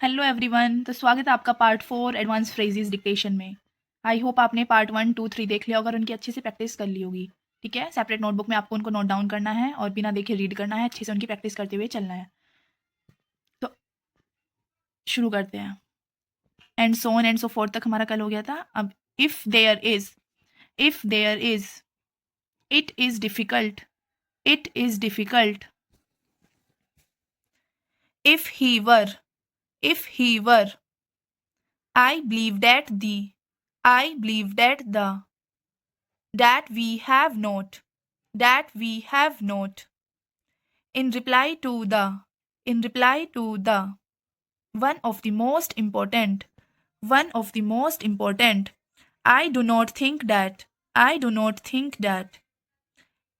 Hello everyone, तो स्वागत है आपका पार्ट 4 एडवांस फ्रेजेस डिक्टेशन में। आई होप आपने पार्ट 1, 2, 3 देख लिया होगा और उनकी अच्छे से प्रैक्टिस कर ली होगी। ठीक है, सेपरेट नोटबुक में आपको उनको नोट डाउन करना है और बिना देखे रीड करना है, अच्छे से उनकी प्रैक्टिस करते हुए चलना है। तो शुरू करते हैं। And so on and so forth तक हमारा कल हो गया था। अब if there is, it is difficult, if he were, I believe that that we have not, in reply to the, one of the most important, I do not think that,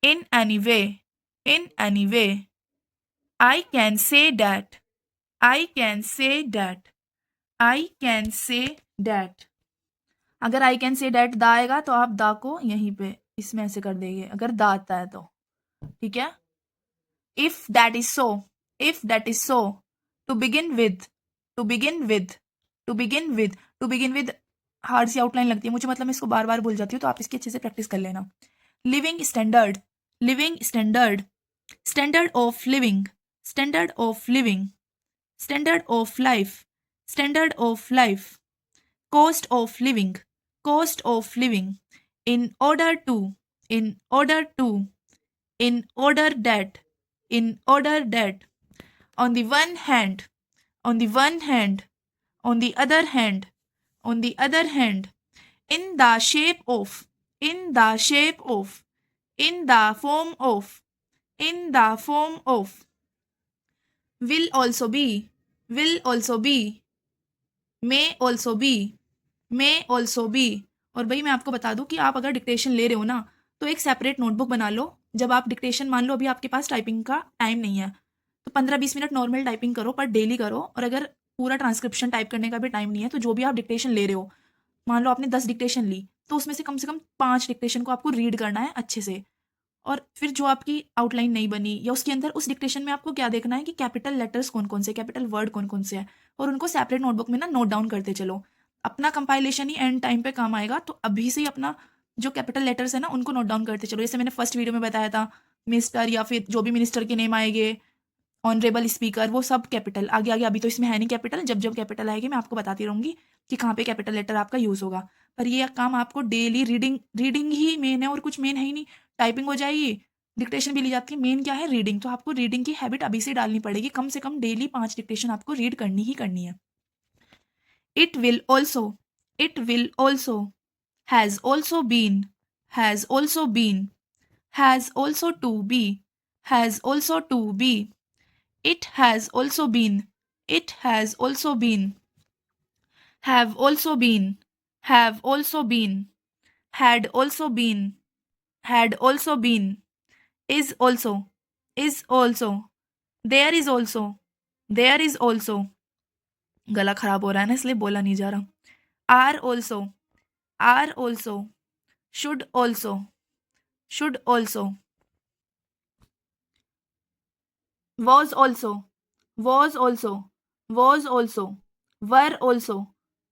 in any way, I can say that, अगर I can say that दा आएगा तो आप दा को यहीं पे इसमें ऐसे कर देंगे अगर दा आता है तो। ठीक है, if that is so, to begin with hard C outline लगती है मुझे, मतलब मैं इसको बार बार भूल जाती हूँ, तो आप इसकी अच्छे से प्रैक्टिस कर लेना। Living standard, standard of living, standard of life, cost of living, in order that, on the one hand, on the other hand, in the shape of, in the form of, will also be, may also be। और भाई मैं आपको बता दूं कि आप अगर dictation ले रहे हो ना, तो एक सेपरेट नोटबुक बना लो। जब आप डिक्टेशन, मान लो अभी आपके पास टाइपिंग का टाइम नहीं है, तो 15-20 मिनट नॉर्मल टाइपिंग करो, पर डेली करो। और अगर पूरा ट्रांसक्रिप्शन टाइप करने का भी टाइम नहीं है, तो जो भी आप डिक्टेशन ले रहे हो, मान लो आपने 10 डिक्टेशन ली, तो उसमें से कम 5 डिक्टेशन को आपको रीड करना है अच्छे से। और फिर जो आपकी आउटलाइन नहीं बनी, या उसके अंदर उस डिक्टेशन में आपको क्या देखना है कि कैपिटल लेटर्स कौन कौन से, कैपिटल वर्ड कौन कौन से हैं, और उनको सेपरेट नोटबुक में ना नोट डाउन करते चलो। अपना कंपाइलेशन ही एंड टाइम पे काम आएगा, तो अभी से ही अपना जो कैपिटल लेटर्स है ना उनको नोट डाउन करते चलो। जैसे मैंने फर्स्ट वीडियो में बताया था, मिस्टर या फिर जो भी मिनिस्टर के नेम आएंगे, ऑनरेबल स्पीकर, वो सब कैपिटल। आगे आगे अभी तो इसमें है नहीं कैपिटल, जब जब कैपिटल आएगी मैं आपको बताती रहूँगी कि कहाँ पे कैपिटल लेटर आपका यूज़ होगा। पर ये काम आपको डेली रीडिंग ही मेन है, और कुछ मेन है ही नहीं। टाइपिंग हो जाएगी, डिक्टेशन भी ली जाती है, मेन क्या है रीडिंग। तो आपको रीडिंग की हैबिट अभी से डालनी पड़ेगी, कम से कम डेली 5 डिक्टेशन आपको रीड करनी ही करनी है। It will also, has also been, has also been, has also to be, has also to be, it has also been, it has also been, have also been, had also been, is also, there is also, गला खराब हो रहा है ना इसलिए बोला नहीं जा रहा। are also, should also, was also,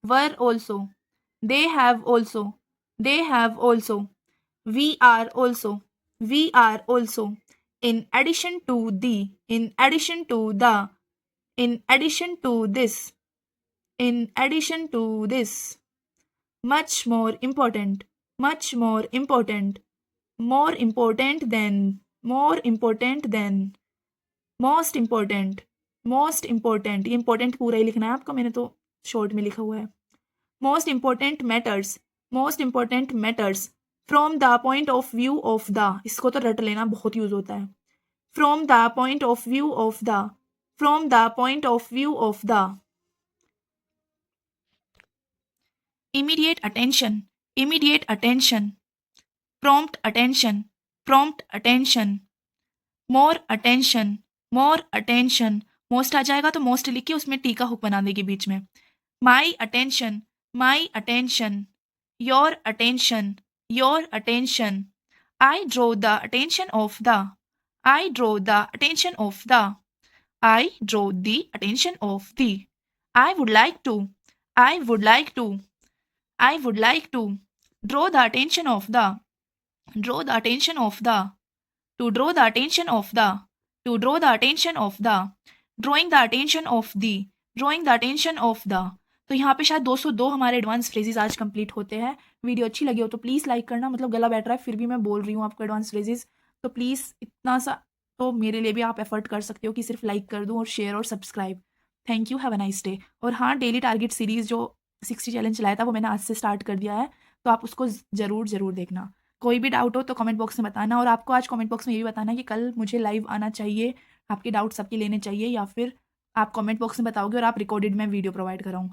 were also, they have also, we are also, in addition to this, much more important, more important than, most important, ये important पूरा ही लिखना है आपको, मैंने तो शॉर्ट में लिखा हुआ है। most important matters from the point of view of the, इसको तो रट लेना, बहुत यूज होता है। from the point of view of the, immediate attention, prompt attention, more attention, most आ जाएगा तो most लिख के उसमें टी का हुक बना देगी बीच में। my attention, your attention, I draw the attention of the, I draw the attention of the, I would like to. I would like to. I would like to draw the attention of the. Draw the attention of the. To draw the attention of the. To draw the attention of the. Drawing the attention of the. Drawing the attention of the. तो यहाँ पे शायद 202 हमारे advance phrases आज complete होते हैं। Video अच्छी लगी हो तो प्लीज़ लाइक करना, मतलब गला बैठ रहा है फिर भी मैं बोल रही हूँ आपको एडवांस फ्रेजेस, तो प्लीज़ इतना सा तो मेरे लिए भी आप एफर्ट कर सकते हो कि सिर्फ लाइक कर दूँ और शेयर और subscribe. Thank you, have a nice day. और हाँ, डेली टारगेट सीरीज़ जो 60 चैलेंज चलाया था वो मैंने आज से स्टार्ट कर दिया है, तो आप उसको ज़रूर ज़रूर देखना। कोई भी डाउट हो तो कमेंट बॉक्स में बताना, और आपको आज कमेंट बॉक्स में ये भी बताना कि कल मुझे लाइव आना चाहिए, आपके डाउट सबके लेने चाहिए, या फिर आप कमेंट बॉक्स में बताओगे और आप रिकॉर्डेड में वीडियो प्रोवाइड कराऊँ।